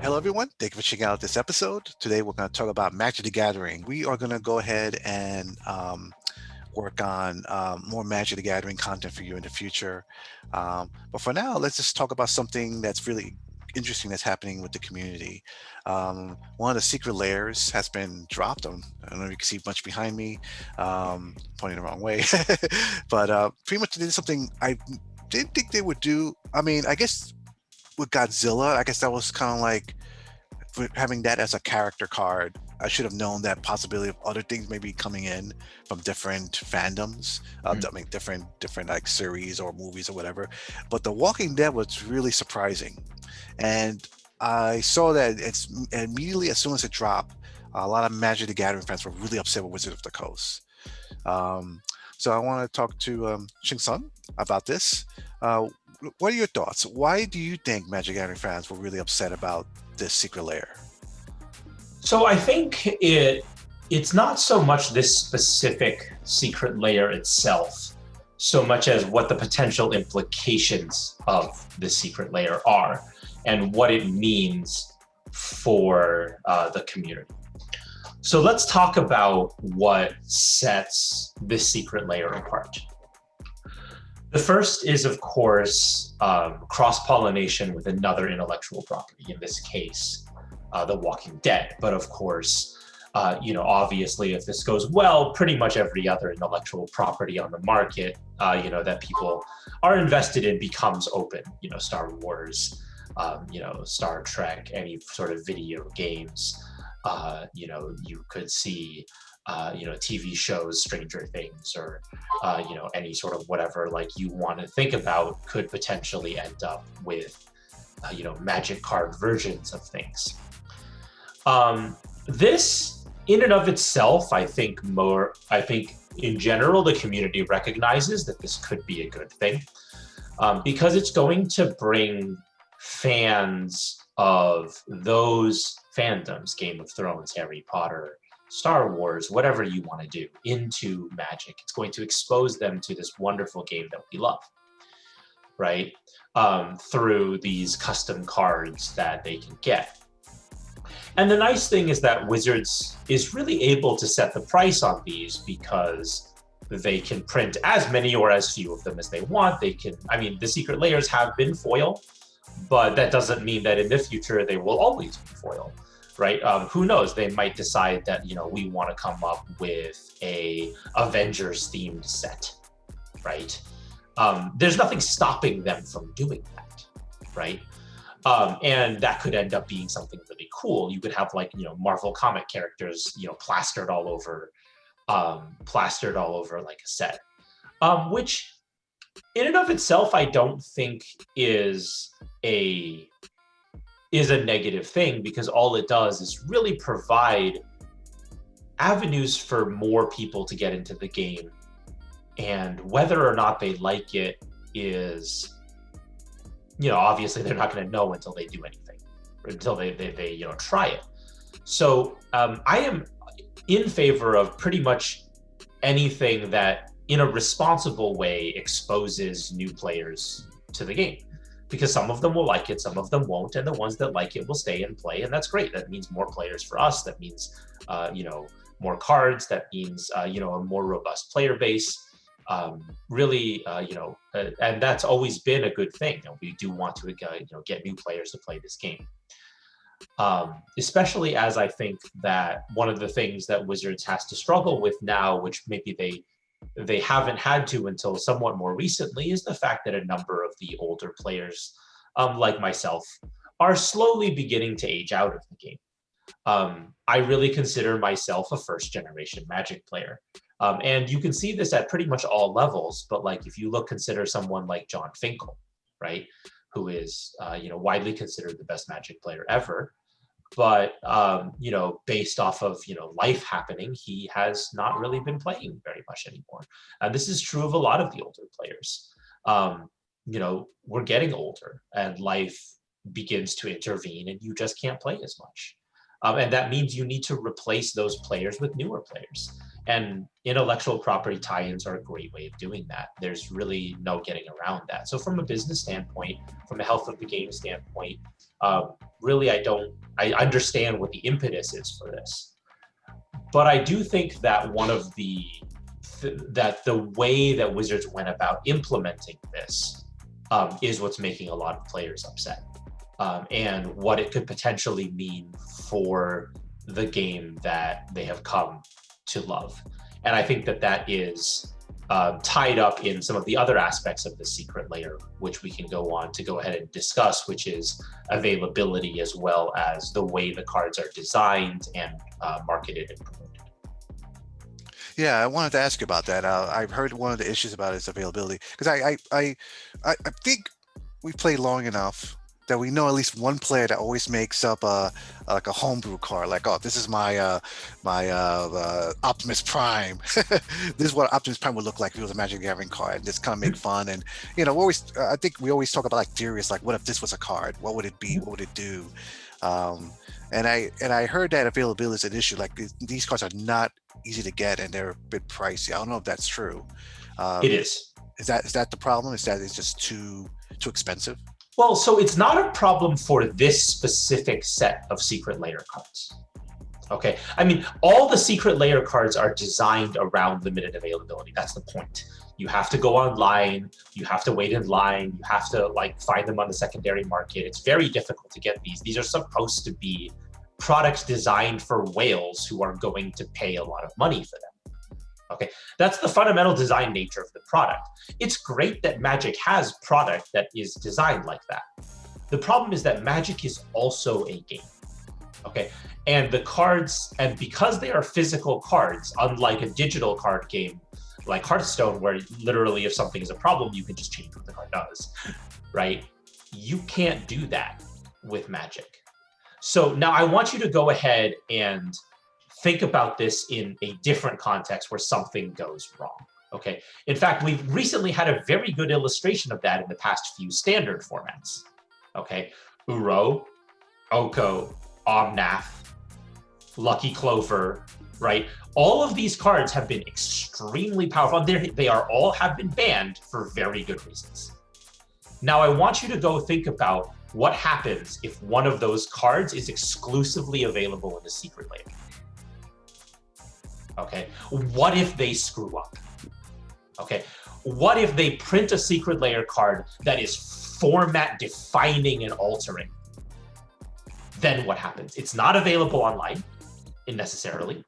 Hello, everyone. Thank you for checking out this episode. Today, we're going to talk about Magic the Gathering. We are going to go ahead and work on more Magic the Gathering content for you in the future. But for now, let's just talk about something that's really interesting that's happening with the community. One of the secret layers has been dropped. I don't know if you can see much behind me, pointing the wrong way. But pretty much they did something I didn't think they would do. I mean, I guess with Godzilla, I guess that was kind of like having that as a character card. I should have known that possibility of other things maybe coming in from different fandoms. I mean, different like series or movies or whatever. But The Walking Dead was really surprising, and I saw that it's immediately as soon as it dropped, a lot of Magic the Gathering fans were really upset with Wizard of the Coast. So I want to talk to Chingsung about this. What are your thoughts? Why do you think Magic the Gathering fans were really upset about this secret layer? So I think it's not so much this specific secret layer itself, so much as what the potential implications of this secret layer are and what it means for the community. So let's talk about what sets this secret layer apart. The first is, of course, cross-pollination with another intellectual property, in this case, The Walking Dead. But of course, obviously, if this goes well, pretty much every other intellectual property on the market, that people are invested in becomes open. Star Wars, Star Trek, any sort of video games. You could see TV shows, Stranger Things, or any sort of whatever like you want to think about could potentially end up with magic card versions of things. This in and of itself, I think in general the community recognizes that this could be a good thing, because it's going to bring fans of those fandoms, Game of Thrones, Harry Potter, Star Wars, whatever you want to do, into Magic. It's going to expose them to this wonderful game that we love, right? Through these custom cards that they can get. And the nice thing is that Wizards is really able to set the price on these because they can print as many or as few of them as they want. The secret layers have been foil, but that doesn't mean that in the future they will always be foil. Right? Who knows? They might decide that, we want to come up with a Avengers themed set, right? There's nothing stopping them from doing that, right? And that could end up being something really cool. You could have Marvel comic characters, plastered all over like a set, which in and of itself, I don't think is a negative thing, because all it does is really provide avenues for more people to get into the game, and whether or not they like it is, obviously they're not going to know until they do anything, until they try it. So I am in favor of pretty much anything that in a responsible way exposes new players to the game, because some of them will like it, some of them won't, and the ones that like it will stay and play, and that's great. That means more players for us. That means, more cards. That means, a more robust player base. Really, and that's always been a good thing. We do want to, get new players to play this game. Especially as I think that one of the things that Wizards has to struggle with now, which maybe they haven't had to until somewhat more recently, is the fact that a number of the older players, like myself, are slowly beginning to age out of the game. I really consider myself a first-generation Magic player. And you can see this at pretty much all levels, but if you consider someone like John Finkel, right, who is, widely considered the best Magic player ever, but based off of life happening, he has not really been playing very much anymore. And this is true of a lot of the older players. We're getting older and life begins to intervene and you just can't play as much. And that means you need to replace those players with newer players. And intellectual property tie-ins are a great way of doing that. There's really no getting around that. So from a business standpoint, from a health of the game standpoint, really I understand what the impetus is for this. But I do think that that the way that Wizards went about implementing this is what's making a lot of players upset. And what it could potentially mean for the game that they have come to love. And I think that is tied up in some of the other aspects of the secret layer, which we can go on to go ahead and discuss, which is availability as well as the way the cards are designed and marketed and promoted. Yeah, I wanted to ask you about that. I've heard one of the issues about its availability because I think we've played long enough that we know at least one player that always makes up like a homebrew card, like, oh, this is my Optimus Prime. This is what Optimus Prime would look like if it was a Magic the Gathering card, and just kind of make fun. And I think we always talk about like theories, like what if this was a card? What would it be? What would it do? And I heard that availability is an issue. Like these cards are not easy to get, and they're a bit pricey. I don't know if that's true. It is. Is that the problem? Is that it's just too expensive? Well, so it's not a problem for this specific set of secret layer cards. Okay, I mean, all the secret layer cards are designed around limited availability. That's the point. You have to go online, you have to wait in line, you have to like find them on the secondary market. It's very difficult to get these. These are supposed to be products designed for whales who are going to pay a lot of money for them. Okay, that's the fundamental design nature of the product. It's great that Magic has product that is designed like that. The problem is that Magic is also a game. Okay, and the cards, and because they are physical cards, unlike a digital card game like Hearthstone, where literally if something is a problem, you can just change what the card does, right? You can't do that with Magic. So now I want you to go ahead and think about this in a different context where something goes wrong, okay? In fact, we've recently had a very good illustration of that in the past few standard formats, okay? Uro, Oko, Omnath, Lucky Clover, right? All of these cards have been extremely powerful. They all have been banned for very good reasons. Now I want you to go think about what happens if one of those cards is exclusively available in the secret layer. Okay, what if they screw up? Okay, what if they print a secret layer card that is format defining and altering? Then what happens? It's not available online necessarily,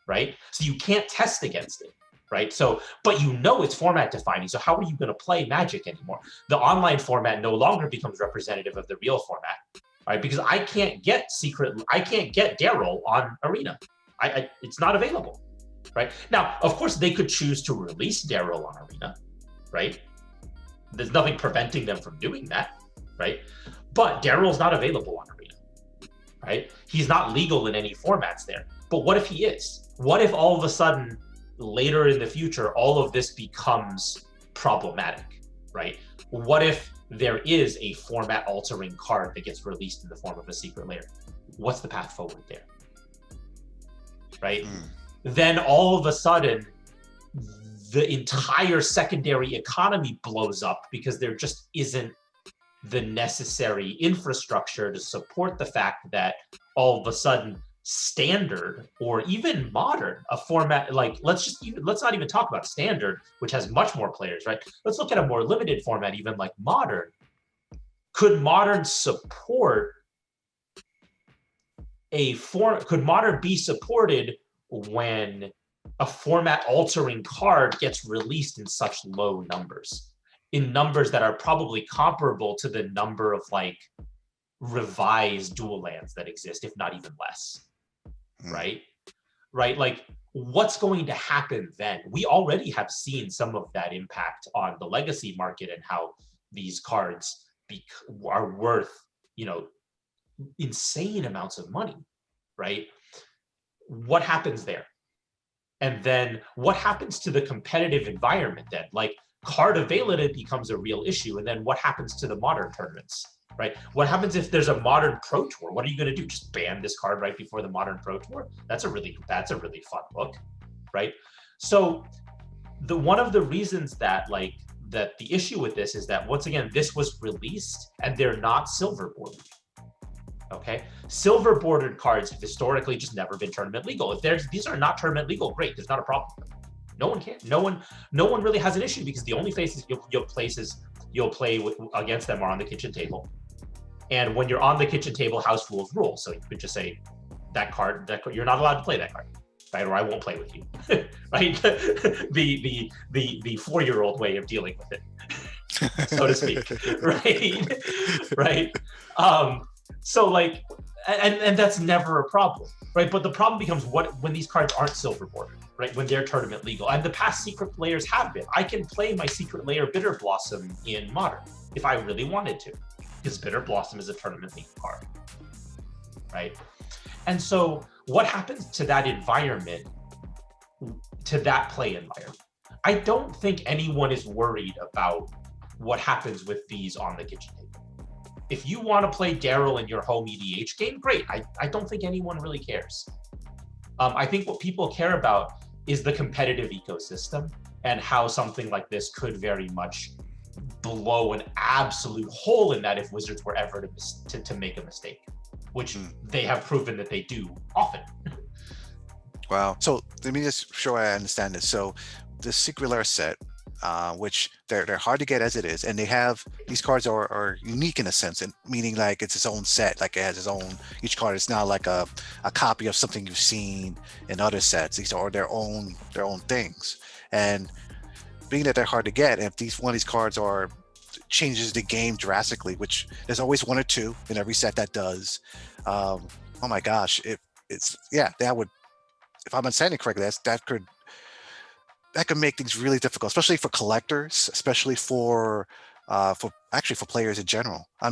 right? So you can't test against it, right? So, but you know it's format defining. So how are you going to play Magic anymore? The online format no longer becomes representative of the real format, right? Because I can't get Daryl on Arena. It's not available. Right now, of course, they could choose to release Daryl on Arena, right? There's nothing preventing them from doing that, right? But Daryl's not available on Arena, right? He's not legal in any formats there. But what if he is? What if all of a sudden, later in the future, all of this becomes problematic, right? What if there is a format-altering card that gets released in the form of a secret layer? What's the path forward there, right? Then all of a sudden, the entire secondary economy blows up because there just isn't the necessary infrastructure to support the fact that all of a sudden standard or even modern, a format like let's not even talk about standard, which has much more players, right? Let's look at a more limited format, even like modern. Could modern be supported when a format altering card gets released in such low numbers, in numbers that are probably comparable to the number of like revised dual lands that exist, if not even less, right? Like what's going to happen then? We already have seen some of that impact on the legacy market and how these cards are worth, insane amounts of money, right? What happens there? And then what happens to the competitive environment then? Like card availability becomes a real issue. And then what happens to the modern tournaments, right? What happens if there's a modern Pro Tour? What are you going to do? Just ban this card right before the modern Pro Tour? That's a really fun book, right? So one of the reasons that that the issue with this is that, once again, this was released and they're not silver bordered. Okay, silver bordered cards have historically just never been tournament legal. If these are not tournament legal, great, there's not a problem. No one can. No one really has an issue, because the only places you'll play against them are on the kitchen table. And when you're on the kitchen table, house rules rule. So you could just say that card, you're not allowed to play that card, right? Or I won't play with you, right? the 4-year-old way of dealing with it, so to speak, right? Right. So and that's never a problem, right? But the problem becomes when these cards aren't silver bordered, right? When they're tournament legal. And the past secret layers have been. I can play my secret layer Bitter Blossom in Modern if I really wanted to, because Bitter Blossom is a tournament legal card, right? And so what happens to that environment, to that play environment? I don't think anyone is worried about what happens with these on the kitchen table. If you want to play Daryl in your home EDH game, great. I don't think anyone really cares. I think what people care about is the competitive ecosystem and how something like this could very much blow an absolute hole in that if Wizards were ever to make a mistake, which they have proven that they do often. Wow. So let me just show I understand this. So the Secret Lair set, which they're hard to get as it is, and they have these cards are unique in a sense, and meaning like it's its own set, like it has its own, each card is not like a copy of something you've seen in other sets. These are their own things. And being that they're hard to get, and if one of these cards changes the game drastically, which there's always one or two in every set that does, oh my gosh, that would, if I'm understanding correctly, that could make things really difficult, especially for collectors, especially for players in general. I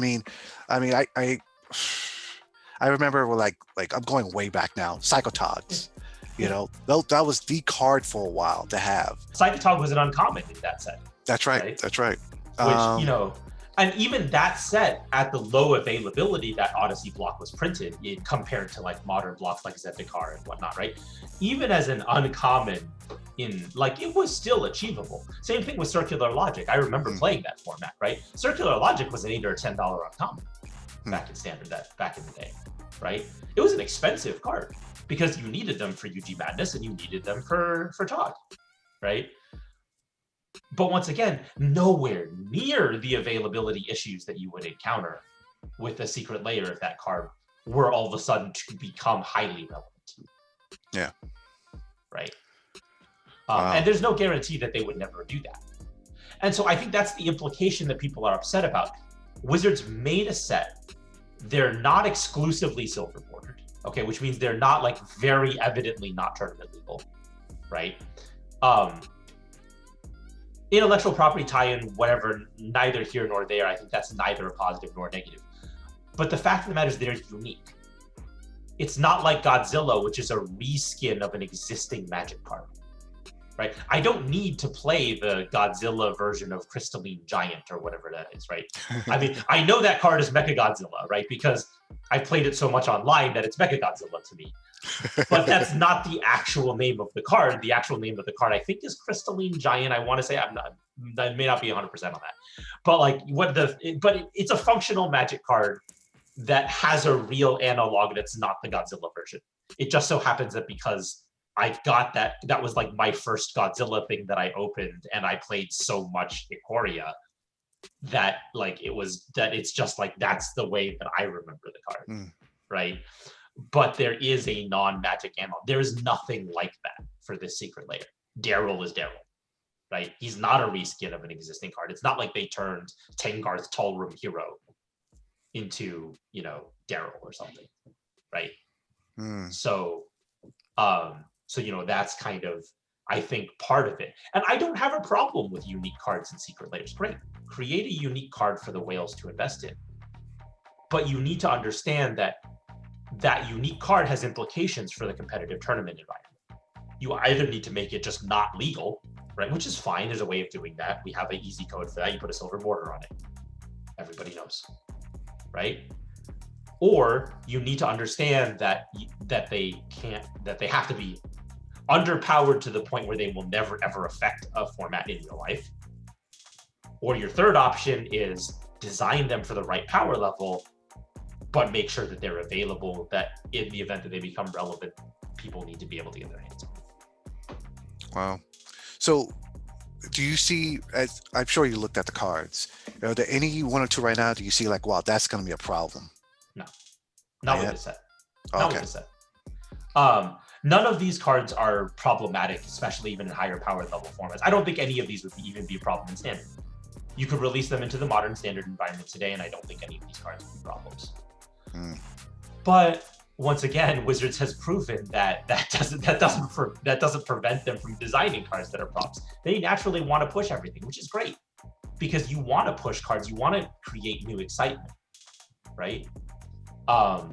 remember like I'm going way back now, Psychotogs. That was the card for a while to have. Psychotog was an uncommon in that set. That's right. That's right. Which, and even that set, at the low availability that Odyssey block was printed in, compared to like modern blocks like Zendikar and whatnot, right? Even as an uncommon, it was still achievable. Same thing with Circular Logic. I remember playing that format, right? Circular Logic was an $8 or $10 uncommon back in Standard, back in the day, right? It was an expensive card because you needed them for UG Madness and you needed them for Tog, right? But once again, nowhere near the availability issues that you would encounter with a Secret Layer if that card were all of a sudden to become highly relevant. Yeah. Right. And there's no guarantee that they would never do that. And so I think that's the implication that people are upset about. Wizards made a set. They're not exclusively silver bordered, okay, which means they're not like very evidently not tournament legal, right? Intellectual property tie-in, whatever, neither here nor there. I think that's neither a positive nor a negative. But the fact of the matter is they're unique. It's not like Godzilla, which is a reskin of an existing Magic card, right? I don't need to play the Godzilla version of Crystalline Giant or whatever that is, right? I mean, I know that card is Mechagodzilla, right? Because I've played it so much online that it's Mechagodzilla to me. But that's not the actual name of the card. The actual name of the card, I think, is Crystalline Giant. I want to say I may not be 100% on that. But it's a functional Magic card that has a real analog that's not the Godzilla version. It just so happens that because I got that was like my first Godzilla thing that I opened, and I played so much Ikoria that it's just like that's the way that I remember the card, right? But there is a non-Magic analog. There is nothing like that for this Secret Layer. Daryl is Daryl, right? He's not a reskin of an existing card. It's not like they turned Tengar's Tall Room Hero into, Daryl or something, right? So that's kind of, I think, part of it. And I don't have a problem with unique cards in Secret Layers. Great. Create a unique card for the whales to invest in. But you need to understand that unique card has implications for the competitive tournament environment. You either need to make it just not legal, right? Which is fine. There's a way of doing that. We have an easy code for that. You put a silver border on it. Everybody knows, right? Or you need to understand that they have to be underpowered to the point where they will never ever affect a format in your life. Or your third option is design them for the right power level, but make sure that they're available, that in the event that they become relevant, people need to be able to get their hands on them. Wow. So do you see, as I'm sure you looked at the cards, are there any one or two right now do you see like, wow, that's going to be a problem? No, not with yet? this set. Oh, Not okay. with this set. None of these cards are problematic, especially even in higher power level formats. I don't think any of these would even be a problem in standard. You could release them into the modern standard environment today, and I don't think any of these cards would be problems. But once again, Wizards has proven that doesn't prevent them from designing cards that are props. They naturally want to push everything, which is great, because you want to push cards, you want to create new excitement, right? I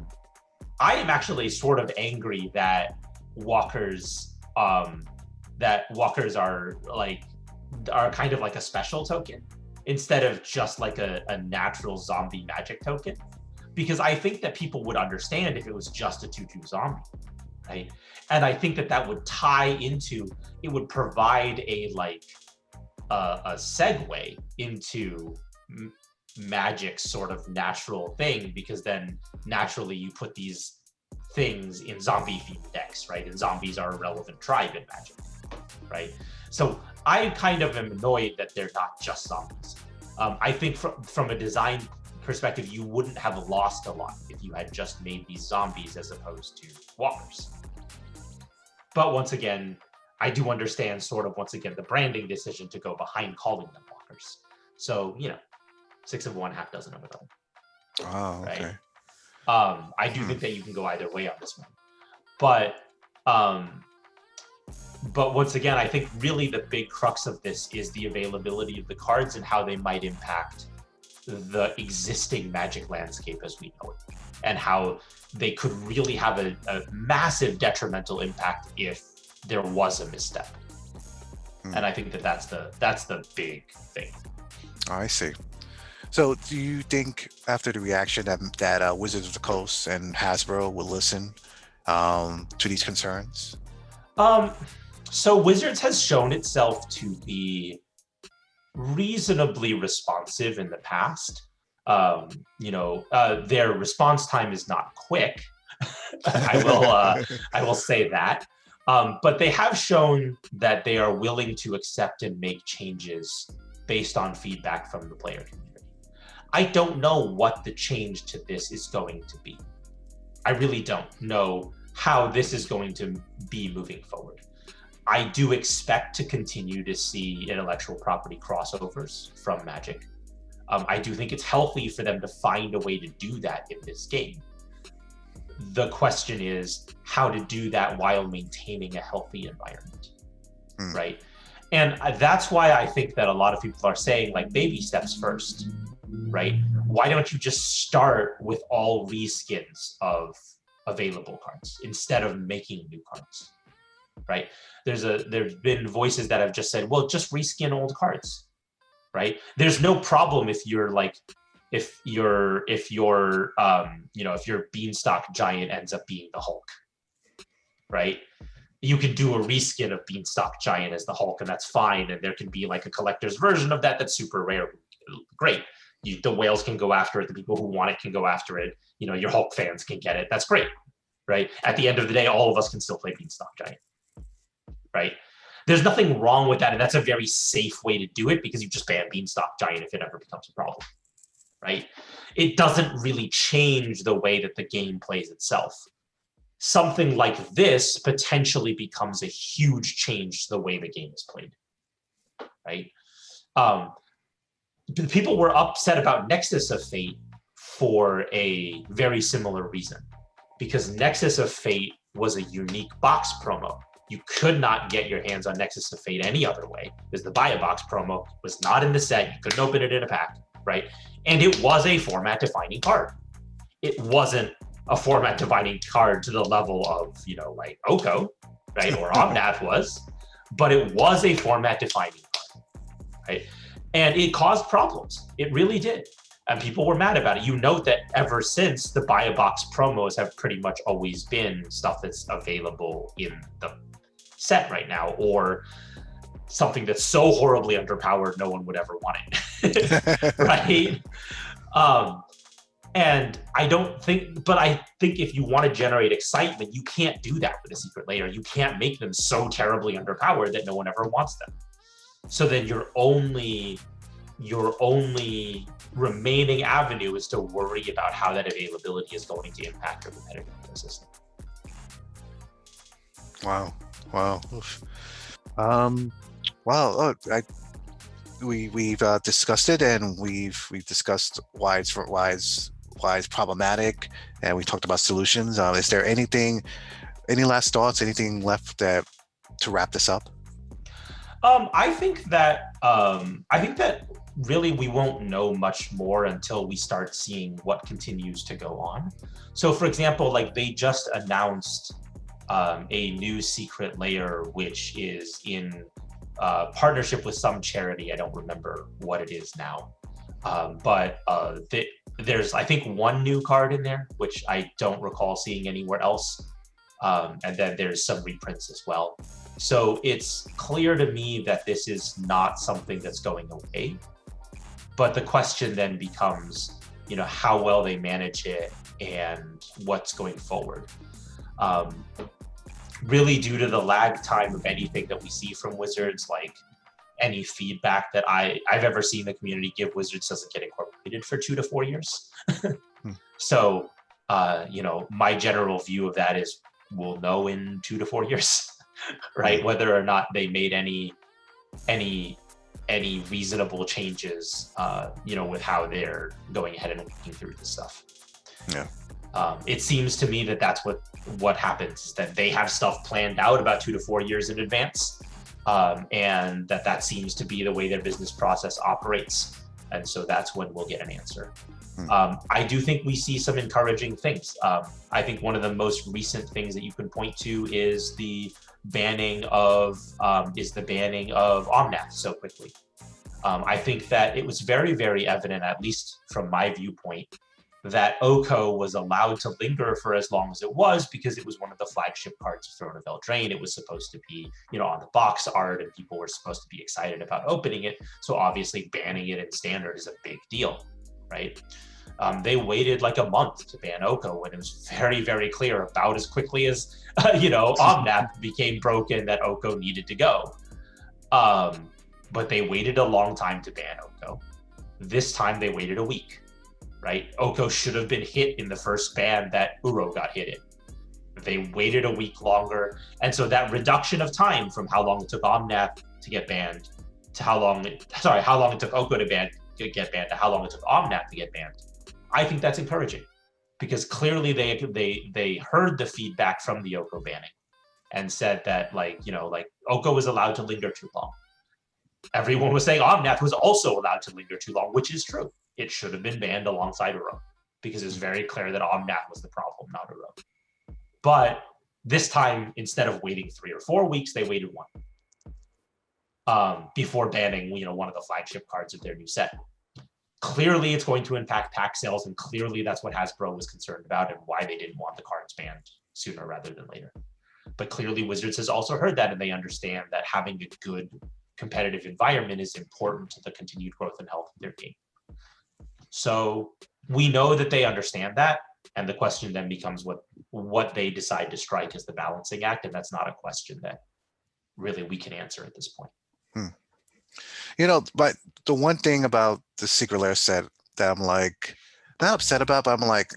am actually sort of angry that walkers are kind of like a special token instead of just like a natural zombie magic token, because I think that people would understand if it was just a 2/2 zombie, right? And I think that would tie into, it would provide a segue into Magic's sort of natural thing, because then naturally you put these things in zombie themed decks, right? And zombies are a relevant tribe in Magic, right? So I kind of am annoyed that they're not just zombies. I think from a design perspective, you wouldn't have lost a lot if you had just made these zombies as opposed to walkers. But once again, I do understand the branding decision to go behind calling them walkers. So, 6 of one, half dozen of another. Oh, okay. Right? I do think that you can go either way on this one. But once again, I think really the big crux of this is the availability of the cards and how they might impact the existing Magic landscape as we know it, and how they could really have a massive detrimental impact if there was a misstep. And I think that's the big thing. I see. So do you think after the reaction that Wizards of the Coast and Hasbro will listen to these concerns? So Wizards has shown itself to be reasonably responsive in the past. Their response time is not quick. I will say that. But they have shown that they are willing to accept and make changes based on feedback from the player community. I don't know what the change to this is going to be. I really don't know how this is going to be moving forward. I do expect to continue to see intellectual property crossovers from Magic. I do think it's healthy for them to find a way to do that in this game. The question is how to do that while maintaining a healthy environment, right? And that's why I think that a lot of people are saying like baby steps first, right? Why don't you just start with all reskins of available cards instead of making new cards, right? There's been voices that have just said, well, just reskin old cards, right? There's no problem if you're like, if your Beanstalk Giant ends up being the Hulk, right? You can do a reskin of Beanstalk Giant as the Hulk, and that's fine. And there can be like a collector's version of that that's super rare. Great. The whales can go after it. The people who want it can go after it. Your Hulk fans can get it. That's great, right? At the end of the day, all of us can still play Beanstalk Giant, right? There's nothing wrong with that, and that's a very safe way to do it because you just ban Beanstalk Giant if it ever becomes a problem, right? It doesn't really change the way that the game plays itself. Something like this potentially becomes a huge change to the way the game is played, right? People were upset about Nexus of Fate for a very similar reason, because Nexus of Fate was a unique box promo. You could not get your hands on Nexus of Fate any other way, because the buy a box promo was not in the set. You couldn't open it in a pack, right? And it was a format-defining card. It wasn't a format-defining card to the level of, like Oko, right, or Omnath was, but it was a format-defining card, right? And it caused problems. It really did. And people were mad about it. You note that ever since, the buy a box promos have pretty much always been stuff that's available in the set right now, or something that's so horribly underpowered no one would ever want it. Right? And I think if you want to generate excitement, you can't do that with a secret layer. You can't make them so terribly underpowered that no one ever wants them. So then your only remaining avenue is to worry about how that availability is going to impact your competitive ecosystem. Wow. Oof. Wow. We've discussed it, and we've discussed why it's problematic, and we talked about solutions. Is there any last thoughts, anything left to wrap this up? I think that really we won't know much more until we start seeing what continues to go on. So, for example, like they just announced a new secret layer, which is in partnership with some charity. I don't remember what it is now, but there's I think one new card in there, which I don't recall seeing anywhere else, and then there's some reprints as well. So it's clear to me that this is not something that's going away. But the question then becomes, how well they manage it and what's going forward. Really, due to the lag time of anything that we see from Wizards, like any feedback that I've ever seen the community give Wizards doesn't get incorporated for 2 to 4 years. So, my general view of that is we'll know in 2 to 4 years, right? Whether or not they made any reasonable changes, with how they're going ahead and working through this stuff. Yeah. It seems to me that that's what happens, is that they have stuff planned out about 2 to 4 years in advance, and that seems to be the way their business process operates. And so that's when we'll get an answer. I do think we see some encouraging things. I think one of the most recent things that you can point to is the banning of Omnath so quickly. I think that it was very, very evident, at least from my viewpoint, that Oko was allowed to linger for as long as it was because it was one of the flagship cards of Throne of Eldraine. It was supposed to be, on the box art, and people were supposed to be excited about opening it. So obviously banning it in standard is a big deal, right? They waited like a month to ban Oko when it was very, very clear about as quickly as, Omnath became broken that Oko needed to go. But they waited a long time to ban Oko. This time they waited a week, right? Oko should have been hit in the first ban that Uro got hit in. They waited a week longer. And so that reduction of time from how long it took Omnath to get banned to how long it took Oko to get banned to how long it took Omnath to get banned, I think that's encouraging, because clearly they heard the feedback from the Oko banning and said that Oko was allowed to linger too long. Everyone was saying Omnath was also allowed to linger too long, which is true. It should have been banned alongside Uro, because it was very clear that Omnath was the problem, not Uro. But this time, instead of waiting 3 or 4 weeks, they waited 1 before banning one of the flagship cards of their new set. Clearly, it's going to impact pack sales, and clearly that's what Hasbro was concerned about and why they didn't want the cards banned sooner rather than later. But clearly, Wizards has also heard that, and they understand that having a good competitive environment is important to the continued growth and health of their game. So we know that they understand that, and the question then becomes what they decide to strike as the balancing act, and that's not a question that really we can answer at this point. But the one thing about the Secret Lair set that I'm like not upset about, but I'm like,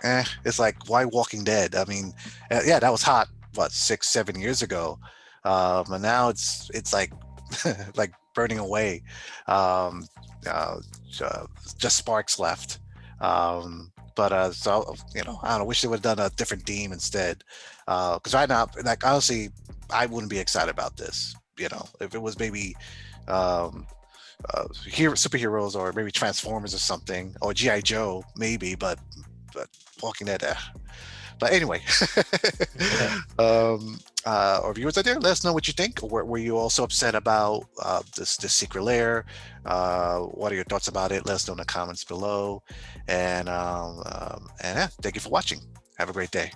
it's like, why Walking Dead? I mean, yeah, that was hot, 6-7 years ago, but now it's like like burning away. Just sparks left. But so I don't know, wish they would have done a different theme instead. Because right now, like, honestly, I wouldn't be excited about this. If it was maybe superheroes, or maybe Transformers or something, or G.I. Joe maybe, but Walking Dead. But anyway, our viewers out there, let us know what you think. Were you also upset about this secret lair? What are your thoughts about it? Let us know in the comments below. And yeah, thank you for watching. Have a great day.